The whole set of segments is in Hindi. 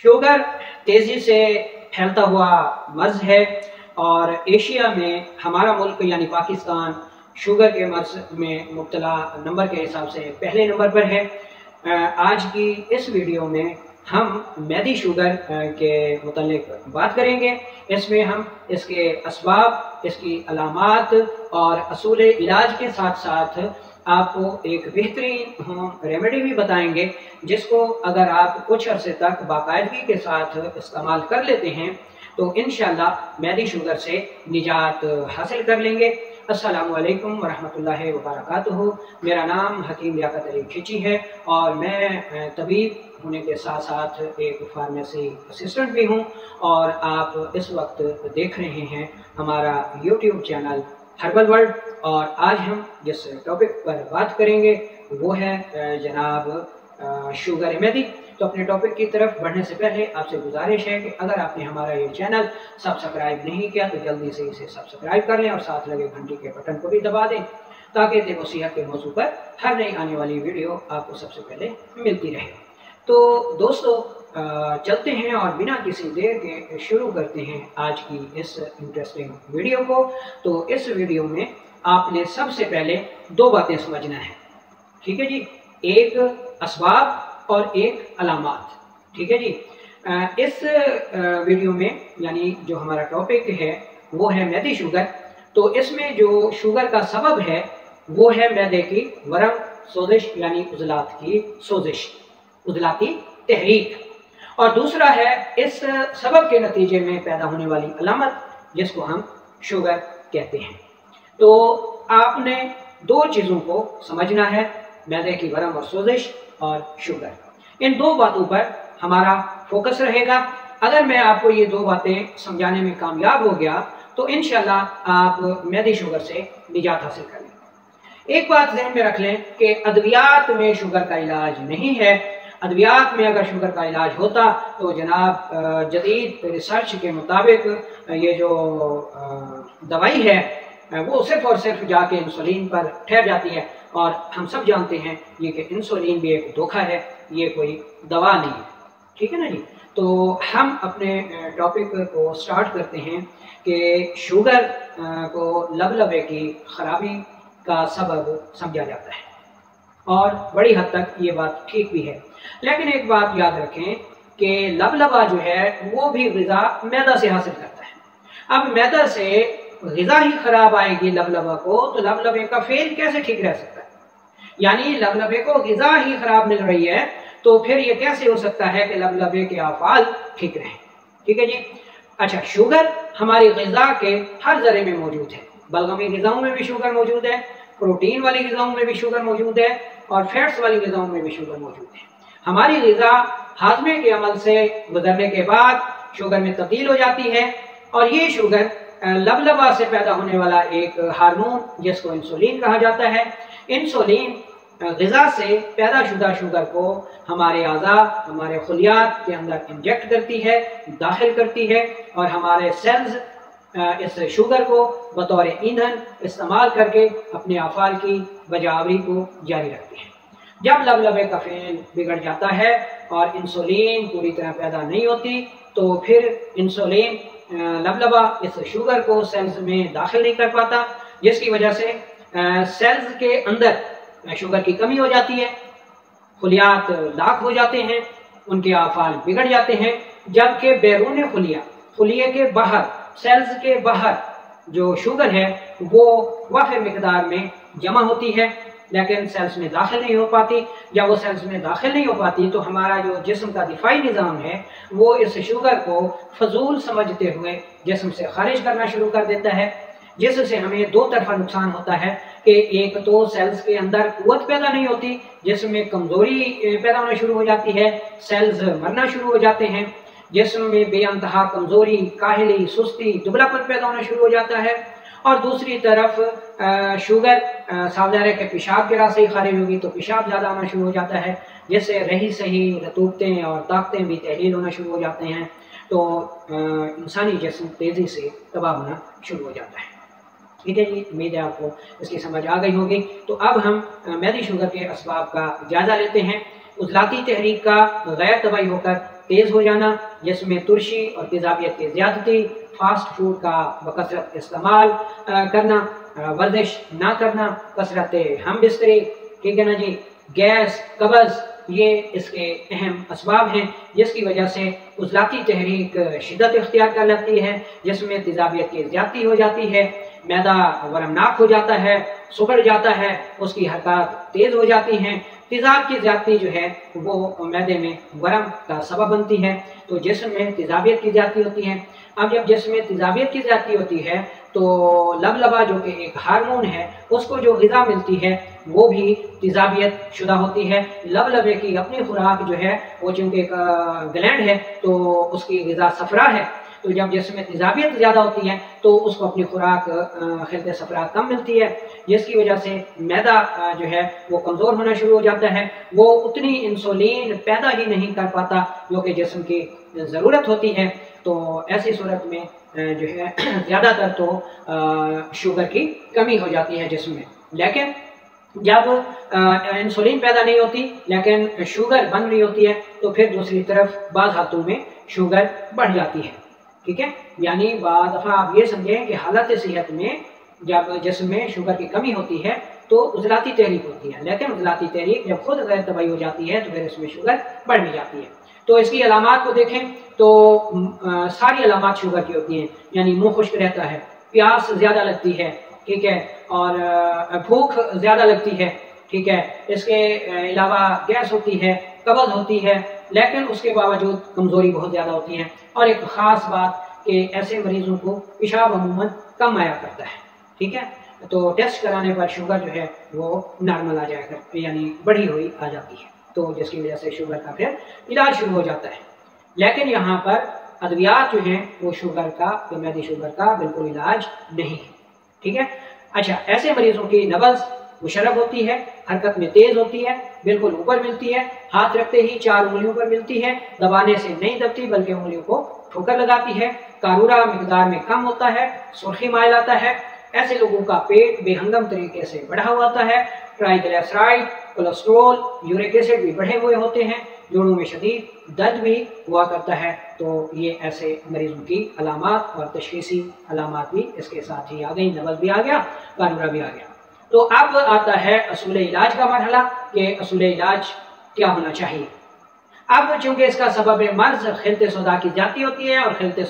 शुगर तेजी से फैलता हुआ मर्ज है और एशिया में हमारा मुल्क यानी पाकिस्तान शुगर के मर्ज में मुब्तला नंबर के हिसाब से पहले नंबर पर है। आज की इस वीडियो में हम मैदी शुगर के मुतालिक बात करेंगे। इसमें हम इसके असबाब, इसकी अलामात और असूल इलाज के साथ साथ आपको एक बेहतरीन होम रेमेडी भी बताएंगे, जिसको अगर आप कुछ अरसे तक बाकायदगी के साथ इस्तेमाल कर लेते हैं तो इंशाअल्लाह मैदी शुगर से निजात हासिल कर लेंगे। अस्सलामु अलैकुम वरहमतुल्लाहि वबरकातुहू। मेरा नाम हकीम लियाकत अली खिची है और मैं तबीब होने के साथ साथ एक फार्मेसी असिस्टेंट भी हूँ। और आप इस वक्त देख रहे हैं हमारा यूट्यूब चैनल हर्बल वर्ल्ड। और आज हम जिस टॉपिक पर बात करेंगे वो है जनाब शुगर मैदी। तो अपने टॉपिक की तरफ बढ़ने से पहले आपसे गुजारिश है कि अगर आपने हमारा ये चैनल सब्सक्राइब नहीं किया तो जल्दी से इसे सब्सक्राइब कर लें और साथ लगे घंटी के बटन को भी दबा दें, ताकि तिब व सेहत के मौजू पर हर नई आने वाली वीडियो आपको सबसे पहले मिलती रहे। तो दोस्तों चलते हैं और बिना किसी देर के शुरू करते हैं आज की इस इंटरेस्टिंग वीडियो को। तो इस वीडियो में आपने सबसे पहले दो बातें समझना है, ठीक है जी। एक असबाब और एक अलामात, ठीक है जी। इस वीडियो में यानी जो हमारा टॉपिक है वो है मैदी शुगर। तो इसमें जो शुगर का सबब है वो है मैदे की वरम सोजिश यानी उजलात की सोजिश, उजलाती तहरीक। और दूसरा है इस सबब के नतीजे में पैदा होने वाली अलामत, जिसको हम शुगर कहते हैं। तो आपने दो चीज़ों को समझना है, मैदे की वरम और सोजिश और शुगर। इन दो बातों पर हमारा फोकस रहेगा। अगर मैं आपको ये दो बातें समझाने में कामयाब हो गया तो इंशाल्लाह आप मैदी शुगर से निजात हासिल कर लेंगे। एक बात ध्यान में रख लें कि अद्वियात में शुगर का इलाज नहीं है। अद्वियात में अगर शुगर का इलाज होता तो जनाब जदीद रिसर्च के मुताबिक ये जो दवाई है वो सिर्फ और सिर्फ जाके इंसुलिन पर ठहर जाती है। और हम सब जानते हैं ये कि इंसुलिन भी एक धोखा है, ये कोई दवा नहीं है, ठीक है ना जी। तो हम अपने टॉपिक को स्टार्ट करते हैं कि शुगर को लबलबे की खराबी का सबब समझा जाता है और बड़ी हद तक ये बात ठीक भी है। लेकिन एक बात याद रखें कि लबलबा जो है वो भी ग़िज़ा मैदा से हासिल करता है। अब मैदा से ग़िज़ा ही खराब आएगी लबलबा को, तो लबलबे का फेल कैसे ठीक रह सकता है? यानी लबलबे को ग़िज़ा ही खराब मिल रही है तो फिर ये कैसे हो सकता है कि लबलबे के अफ़ाल ठीक रहें? ठीक है जी। अच्छा, शुगर हमारी ग़िज़ा के हर ज़रे में मौजूद है। बलगमी ग़िज़ाओं में भी शुगर मौजूद है, प्रोटीन वाली ग़िज़ाओं में भी शुगर मौजूद है और फैट्स वाली ग़िज़ाओं में भी शुगर मौजूद है। हमारी ग़िज़ा हाज़मे के अमल से गुजरने के बाद शुगर में तब्दील हो जाती है और ये शुगर लबलबा से पैदा होने वाला एक हार्मोन जिसको इंसुलिन कहा जाता है। इंसुलिन ग़िज़ा से पैदा शुदा शुगर को हमारे आज़ा, हमारे खुलियात के अंदर इंजेक्ट करती है, दाखिल करती है और हमारे सेल्स इस शुगर को बतौर ईंधन इस्तेमाल करके अपने अफ़ाल की बजावरी को जारी रखते हैं। जब लबलबे का फेल बिगड़ जाता है और इंसुलिन पूरी तरह पैदा नहीं होती तो फिर इंसुलिन लबलबा इस शुगर को सेल्स में दाखिल नहीं कर पाता, जिसकी वजह से सेल्स के अंदर शुगर की कमी हो जाती है, खुलियात लाख हो जाते हैं, उनके अफ़ाल बिगड़ जाते हैं। जबकि बैरून खुलिया, खुलिये के बाहर, सेल्स के बाहर जो शुगर है वो वाफिर मिकदार में जमा होती है लेकिन सेल्स में दाखिल नहीं हो पाती। जब वो सेल्स में दाखिल नहीं हो पाती तो हमारा जो जिस्म का दिफाई निज़ाम है वो इस शुगर को फजूल समझते हुए जिस्म से खारिज करना शुरू कर देता है, जिससे हमें दो तरफा नुकसान होता है कि एक तो सेल्स के अंदर कुव्वत पैदा नहीं होती, जिसमें कमज़ोरी पैदा होना शुरू हो जाती है, सेल्स मरना शुरू हो जाते हैं, जिस्म में बेअंतहा कमज़ोरी, काहली, सुस्ती, दुबलापन पैदा होना शुरू हो जाता है। और दूसरी तरफ शुगर सावधारे के पेशाब के रास्ते ही खारिज होगी तो पेशाब ज़्यादा आना शुरू हो जाता है, जिससे रही सही रतूबतें और ताकतें भी तहलील होना शुरू हो जाते हैं। तो इंसानी जिस्म तेज़ी से तबाह होना शुरू हो जाता है। ठीक है जी, उम्मीद है आपको इसकी समझ आ गई होगी। तो अब हम मैदी शुगर के असबाब का जायज़ा लेते हैं। उजलाती तहरीक का गैर तबाई होकर तेज़ हो जाना, जिसमें तुर्शी और तेज़ाबियत की ज़्यादती, फास्ट फूड का बकसरत इस्तेमाल करना, वर्जिश ना करना, कसरत हम बिस्तरी, ठीक है ना जी, गैस, कब्ज़, ये इसके अहम असबाब हैं जिसकी वजह से उज़लाती तहरीक शिद्दत इख्तियार कर लेती है, जिसमें तेज़ाबियत की ज़्यादती हो जाती है, मैदा वरमनाक हो जाता है, सुगड़ जाता है, उसकी हरकत तेज़ हो जाती हैं। तेज़ाब की ज़्यादती जो है वो मैदे में वरम का सबब बनती है, तो जिस्म में तेज़ाबियत की ज़्यादती होती है। अब जब जिस्म में तेज़ाबियत की ज़्यादती होती है तो लबलबा जो कि एक हार्मोन है, उसको जो ग़िज़ा मिलती है वो भी तेज़ाबियत शुदा होती है। लबलबे की अपनी खुराक जो है वो चूँकि एक ग्लैंड है तो उसकी ग़िज़ा सफ़रा है, तो जब जिसमें तेज़ाबियत ज़्यादा होती है तो उसको अपनी खुराक खिलते सफ़रा कम मिलती है, जिसकी वजह से मैदा जो है वो कमज़ोर होना शुरू हो जाता है। वो उतनी इंसुलिन पैदा ही नहीं कर पाता जो कि जिस्म की ज़रूरत होती है। तो ऐसी सूरत में जो है ज़्यादातर तो शुगर की कमी हो जाती है जिस्म में। लेकिन जब इंसुलिन पैदा नहीं होती लेकिन शुगर बन रही होती है तो फिर दूसरी तरफ बाज़ हालतों में शुगर बढ़ जाती है, ठीक है। यानी बाद दफ़ा आप ये समझें कि हालत सेहत में जब जिस्म में शुगर की कमी होती है तो उज़लाती तहरीक होती है, लेकिन उज़लाती तहरीक जब खुद गैर तबाही हो जाती है तो फिर इसमें शुगर बढ़ भी जाती है। तो इसकी अलामात को देखें तो सारी अलामात शुगर की होती हैं, यानी मुंह खुश्क रहता है, प्यास ज़्यादा लगती है, ठीक है, और भूख ज़्यादा लगती है, ठीक है। इसके अलावा गैस होती है, कब्ज़ होती है, लेकिन उसके बावजूद कमज़ोरी बहुत ज़्यादा होती है। और एक ख़ास बात कि ऐसे मरीज़ों को पेशाब अमूमन कम आया करता है, ठीक है। तो टेस्ट कराने पर शुगर जो है वो नॉर्मल आ जाएगा, यानी बढ़ी हुई आ जाती है, तो जिसकी वजह से शुगर का फिर इलाज शुरू हो जाता है। लेकिन यहाँ पर अद्वियात जो हैं वो शुगर का, मैदी शुगर का बिल्कुल इलाज नहीं है, ठीक है। अच्छा, ऐसे मरीजों की नब्ज़ मुशर्रब होती है, हरकत में तेज़ होती है, बिल्कुल ऊपर मिलती है, हाथ रखते ही 4 उंगलियों पर मिलती है, दबाने से नहीं दबती बल्कि उंगलियों को ठोकर लगाती है, कारूरा मिकदार में कम होता है, सुर्खी माइल आता है। ऐसे लोगों का पेट बेहंगम तरीके से बढ़ा हुआ होता है, ट्राइग्लिसराइड, कोलेस्ट्रॉल, यूरिक एसिड भी बढ़े हुए होते हैं, जोड़ों में शदीद दर्द भी हुआ करता है। तो ये ऐसे मरीजों की अलामात और तशख़ीसी अलामात भी इसके साथ ही आ गई, नब्ज़ भी आ गया, कारूरा भी आ गया। तो अब आता है असूल इलाज का मरहला कि असूल इलाज क्या होना चाहिए। अब चूंकि इसका सबब मर्ज खिलते सौदा की जाती होती है और खिलते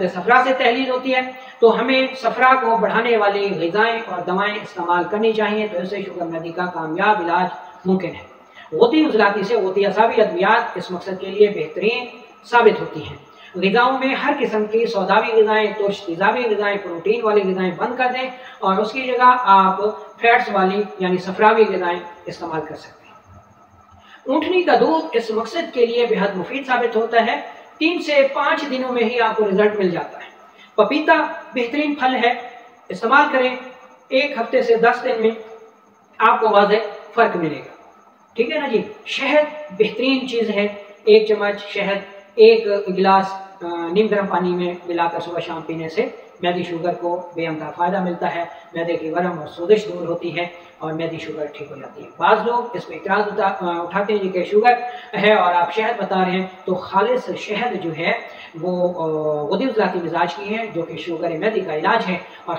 सफरा से तहलील होती है, तो हमें सफरा को बढ़ाने वाली ग़िज़ाएँ और दवाएँ इस्तेमाल करनी चाहिए, तो इससे शुगर मैदी का कामयाब इलाज मुमकिन है। ग़ोती उज़लाती से ग़ोती असाबी अद्वियात इस मकसद के लिए बेहतरीन साबित होती हैं। ग़िज़ाओं में हर किस्म की सौदावी ग़िज़ाएँ, तुर्श तेज़ाबी ग़िज़ाएँ, प्रोटीन वाली ग़िज़ाएँ बंद कर दें और उसकी जगह आप फैट्स वाली यानी सफरावी ग़िज़ाएँ इस्तेमाल कर सकते हैं। ऊँटनी का दूध इस मकसद के लिए बेहद मुफीद साबित होता है। 3 से 5 दिनों में ही आपको रिजल्ट मिल जाता है। पपीता बेहतरीन फल है, इस्तेमाल करें, 1 हफ्ते से 10 दिन में आपको वाज़ेह फ़र्क मिलेगा, ठीक है ना जी। शहद बेहतरीन चीज़ है, 1 चम्मच शहद 1 गिलास नीम गर्म पानी में मिलाकर सुबह शाम पीने से मैदी शुगर को बेअंतहा फ़ायदा मिलता है, मैदे की वरम और सोजिश दूर होती है और मैदी शुगर ठीक हो जाती है। बाज़ लोग इसमें इतराज़ उठाते हैं कि शुगर है और आप शहद बता रहे हैं, तो खालिस शहद जो है वो ग़ुदी उज़लाती मिजाज की है जो कि शुगर मैदी का इलाज है, और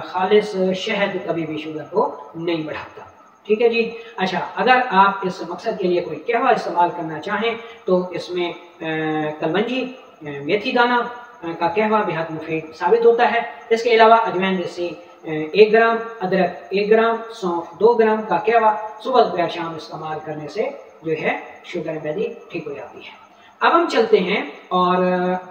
खालिस शहद कभी भी शुगर को नहीं बढ़ाता, ठीक है जी। अच्छा, अगर आप इस मकसद के लिए कोई कहवा इस्तेमाल करना चाहें तो इसमें कलवंजी मेथी दाना का कहवा बेहद मुफीद साबित होता है। इसके अलावा अजवैन जैसी 1 ग्राम, अदरक 1 ग्राम, सौंफ 2 ग्राम का कहवा सुबह दोपहर शाम इस्तेमाल करने से जो है शुगर मैदी ठीक हो जाती है। अब हम चलते हैं और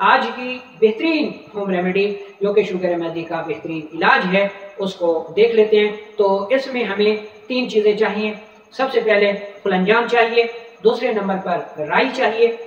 आज की बेहतरीन होम रेमेडी जो कि शुगर मैदी का बेहतरीन इलाज है उसको देख लेते हैं। तो इसमें हमें 3 चीज़ें चाहिए। सबसे पहले खुलंजान चाहिए, दूसरे नंबर पर राई चाहिए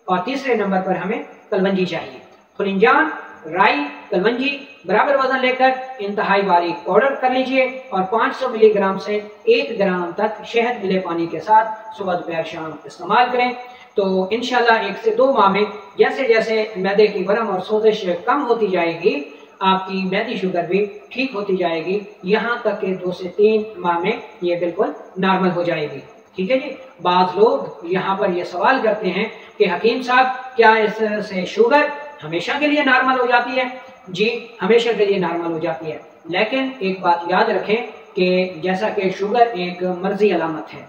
और तीसरे नंबर पर हमें कलवंजी चाहिए। खुलंजान, राई, कलवंजी बराबर वजन लेकर इंतहाई बारीक पाउडर कर लीजिए और 500 मिलीग्राम से 1 ग्राम तक शहद मिले पानी के साथ सुबह दोपहर शाम इस्तेमाल करें। तो इंशाल्लाह 1 से 2 माह में जैसे जैसे मैदे की वरम और सोजिश कम होती जाएगी, आपकी मैदी शुगर भी ठीक होती जाएगी, यहाँ तक कि 2 से 3 माह में ये बिल्कुल नॉर्मल हो जाएगी। ठीक है जी। बाज़ लोग यहाँ पर ये सवाल करते हैं कि हकीम साहब क्या इससे शुगर हमेशा के लिए नॉर्मल हो जाती है? जी, हमेशा के लिए नॉर्मल हो जाती है, लेकिन एक बात याद रखें कि जैसा कि शुगर एक मर्जी अलामत है,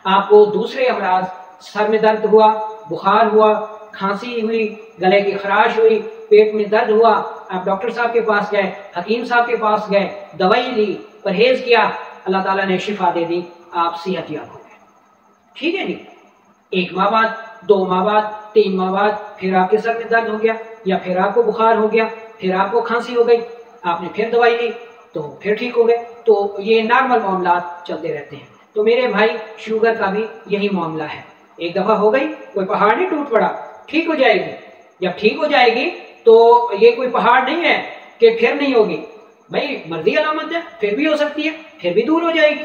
आपको दूसरे अमराज, सर में दर्द हुआ, बुखार हुआ, खांसी हुई, गले की खराश हुई, पेट में दर्द हुआ, आप डॉक्टर साहब के पास गए, हकीम साहब के पास गए, दवाई ली, परहेज किया, अल्लाह ताला ने शिफा दे दी, आप सेहतयाब हो गए। ठीक है जी। 1 माह बाद, 2 माह बाद, 3 माह बाद फिर आपके सर में दर्द हो गया, या फिर आपको बुखार हो गया, फिर आपको खांसी हो गई, आपने फिर दवाई ली तो फिर ठीक हो गए। तो ये नॉर्मल मामला चलते रहते हैं। तो मेरे भाई, शुगर का भी यही मामला है। एक दफा हो गई, कोई पहाड़ नहीं टूट पड़ा, ठीक हो जाएगी। जब ठीक हो जाएगी तो ये कोई पहाड़ नहीं है कि फिर नहीं होगी। भाई मर्जी अलामत है, फिर भी हो सकती है, फिर भी दूर हो जाएगी।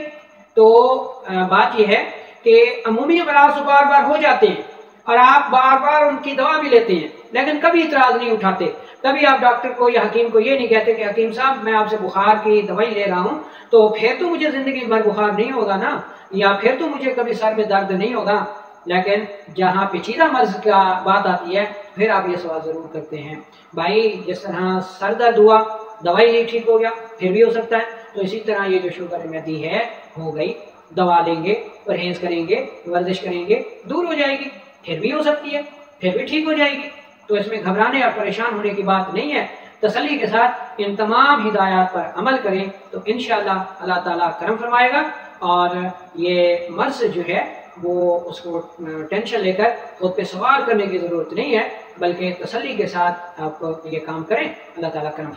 तो बात यह है कि अमूमी अमराज बार बार हो जाते हैं और आप बार बार उनकी दवा भी लेते हैं, लेकिन कभी इतराज नहीं उठाते। कभी आप डॉक्टर को या हकीम को ये नहीं कहते कि हकीम साहब मैं आपसे बुखार की दवाई ले रहा हूँ, तो फिर तो मुझे जिंदगी भर बुखार नहीं होगा ना, या फिर तो मुझे कभी सर में दर्द नहीं होगा। लेकिन जहाँ पेचीदा मर्ज का बात आती है, फिर आप ये सवाल जरूर करते हैं। भाई जिस तरह सर दर्द हुआ, दवाई ली, ठीक हो गया, फिर भी हो सकता है। तो इसी तरह ये जो शुगर मेदी है, हो गई, दवा लेंगे, परहेज करेंगे, वर्जिश करेंगे, दूर हो जाएगी, फिर भी हो सकती है, फिर भी ठीक हो जाएगी। तो इसमें घबराने और परेशान होने की बात नहीं है। तसल्ली के साथ इन तमाम हिदायत पर अमल करें तो इंशाअल्लाह अल्लाह ताला करम फरमाएगा, और ये मर्ज जो है वो उसको टेंशन लेकर खुद पे सवार करने की ज़रूरत नहीं है, बल्कि तसल्ली के साथ आप ये काम करें, अल्लाह ताला करम